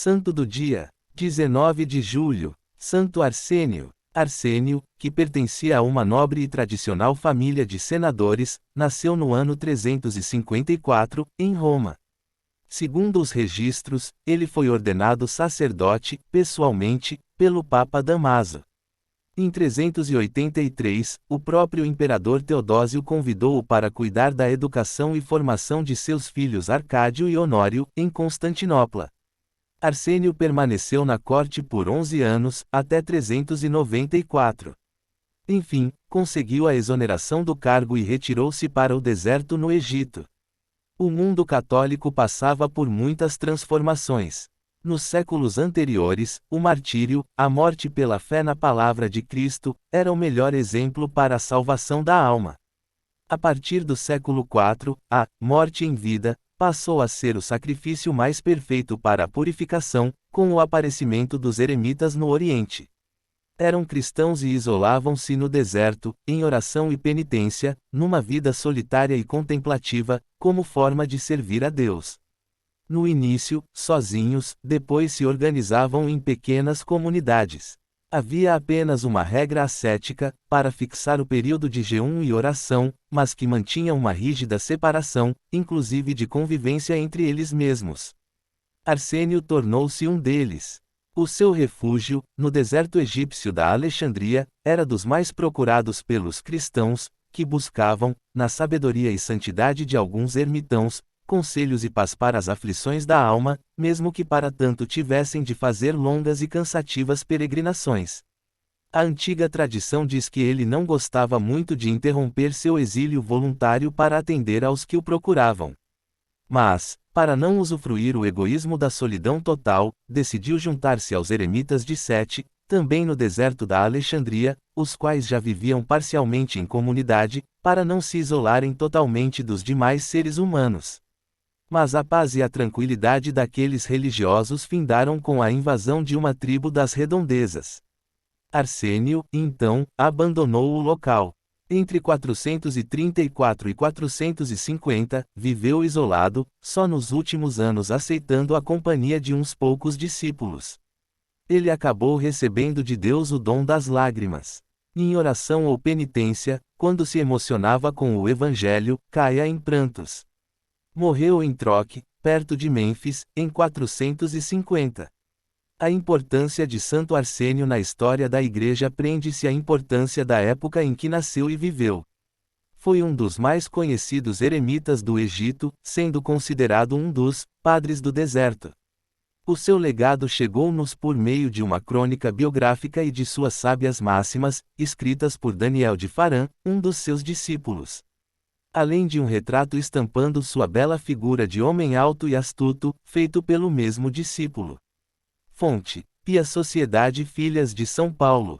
Santo do dia, 19 de julho, Santo Arsênio. Arsênio, que pertencia a uma nobre e tradicional família de senadores, nasceu no ano 354, em Roma. Segundo os registros, ele foi ordenado sacerdote, pessoalmente, pelo Papa Damaso. Em 383, o próprio imperador Teodósio convidou-o para cuidar da educação e formação de seus filhos Arcádio e Honório, em Constantinopla. Arsênio permaneceu na corte por 11 anos, até 394. Enfim, conseguiu a exoneração do cargo e retirou-se para o deserto no Egito. O mundo católico passava por muitas transformações. Nos séculos anteriores, o martírio, a morte pela fé na palavra de Cristo, era o melhor exemplo para a salvação da alma. A partir do século IV, a morte em vida passou a ser o sacrifício mais perfeito para a purificação, com o aparecimento dos eremitas no Oriente. Eram cristãos e isolavam-se no deserto, em oração e penitência, numa vida solitária e contemplativa, como forma de servir a Deus. No início, sozinhos, depois se organizavam em pequenas comunidades. Havia apenas uma regra ascética, para fixar o período de jejum e oração, mas que mantinha uma rígida separação, inclusive de convivência entre eles mesmos. Arsênio tornou-se um deles. O seu refúgio, no deserto egípcio da Alexandria, era dos mais procurados pelos cristãos, que buscavam, na sabedoria e santidade de alguns ermitãos, conselhos e paz para as aflições da alma, mesmo que para tanto tivessem de fazer longas e cansativas peregrinações. A antiga tradição diz que ele não gostava muito de interromper seu exílio voluntário para atender aos que o procuravam. Mas, para não usufruir o egoísmo da solidão total, decidiu juntar-se aos eremitas de Sete, também no deserto da Alexandria, os quais já viviam parcialmente em comunidade, para não se isolarem totalmente dos demais seres humanos. Mas a paz e a tranquilidade daqueles religiosos findaram com a invasão de uma tribo das redondezas. Arsênio, então, abandonou o local. Entre 434 e 450, viveu isolado, só nos últimos anos aceitando a companhia de uns poucos discípulos. Ele acabou recebendo de Deus o dom das lágrimas. Em oração ou penitência, quando se emocionava com o Evangelho, caia em prantos. Morreu em Troque, perto de Mênfis, em 450. A importância de Santo Arsênio na história da Igreja prende-se à importância da época em que nasceu e viveu. Foi um dos mais conhecidos eremitas do Egito, sendo considerado um dos padres do deserto. O seu legado chegou-nos por meio de uma crônica biográfica e de suas sábias máximas, escritas por Daniel de Farã, um dos seus discípulos. Além de um retrato estampando sua bela figura de homem alto e astuto, feito pelo mesmo discípulo. Fonte: Pia Sociedade Filhas de São Paulo.